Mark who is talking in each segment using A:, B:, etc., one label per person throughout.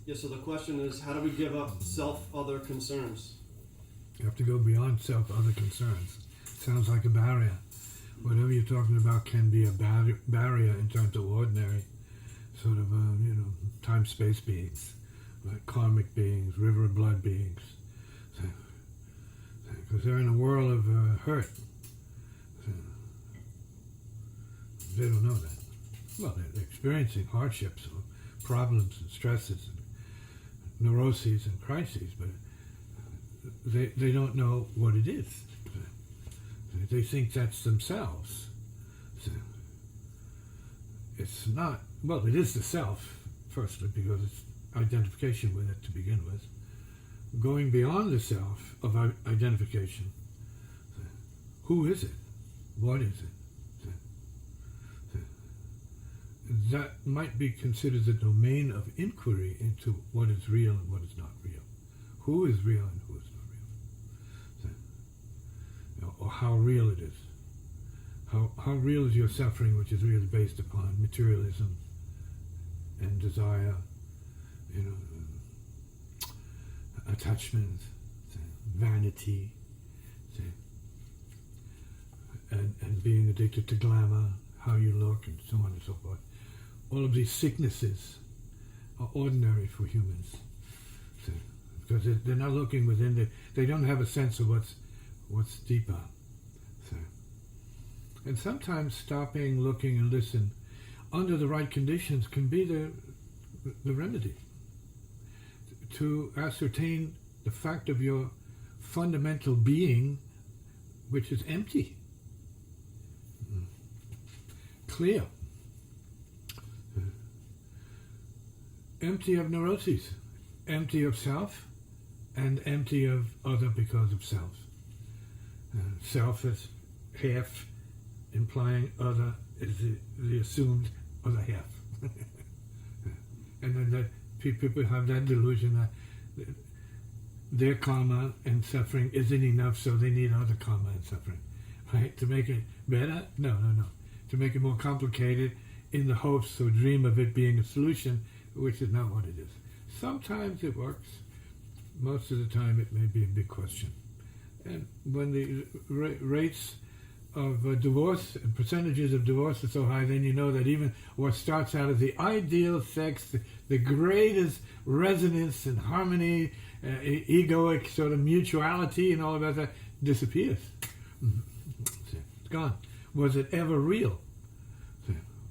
A: Yeah, so the question is, how do we give up self-other concerns?
B: You have to go beyond self-other concerns. Sounds like a barrier. Whatever you're talking about can be a barrier in terms of ordinary sort of, time-space beings, like karmic beings, river of blood beings. Because they're in a world of hurt. They don't know that. Well, they're experiencing hardships, or problems and stresses, and neuroses and crises, but they don't know what it is. They think that's themselves. So it's not, well, it is the self, firstly, because it's identification with it to begin with. Going beyond the self of identification, who is it? What is it? That might be considered the domain of inquiry into what is real and what is not real. Who is real and who is not real. Or how real it is. How real is your suffering, which is really based upon materialism and desire, attachment, vanity, and being addicted to glamour, how you look, and so on and so forth. All of these sicknesses are ordinary for humans, because they're not looking within. They don't have a sense of what's deeper. And sometimes stopping, looking, and listen under the right conditions can be the remedy to ascertain the fact of your fundamental being, which is empty, clear, empty of neuroses, empty of self, and empty of other because of self. Self is half, implying other is the assumed other half. And then people have that delusion that their karma and suffering isn't enough, so they need other karma and suffering. Right? To make it better? No. To make it more complicated in the hopes or dream of it being a solution, which is not what it is. Sometimes it works. Most of the time it may be a big question. And when the rates of divorce and percentages of divorce are so high, then you know that even what starts out as the ideal sex, the greatest resonance and harmony, egoic sort of mutuality and all of that disappears. It's gone. Was it ever real?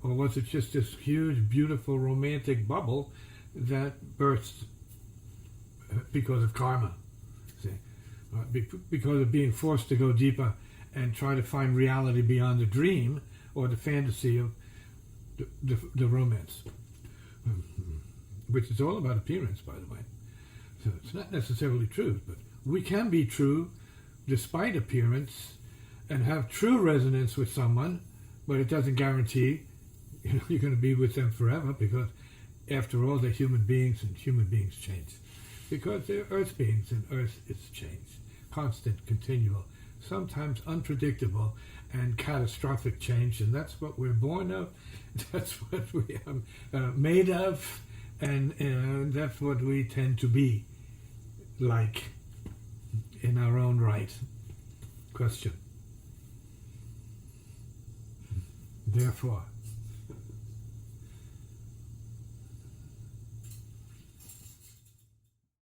B: Or was it just this huge, beautiful, romantic bubble that burst because of karma? Because of being forced to go deeper and try to find reality beyond the dream or the fantasy of the romance, which is all about appearance, by the way. So it's not necessarily true, but we can be true despite appearance and have true resonance with someone, but it doesn't guarantee you're going to be with them forever, because after all, they're human beings, and human beings change. Because they're earth beings, and earth is change. Constant, continual, sometimes unpredictable and catastrophic change, and that's what we're born of, that's what we are made of, and that's what we tend to be like in our own right. Question. Therefore,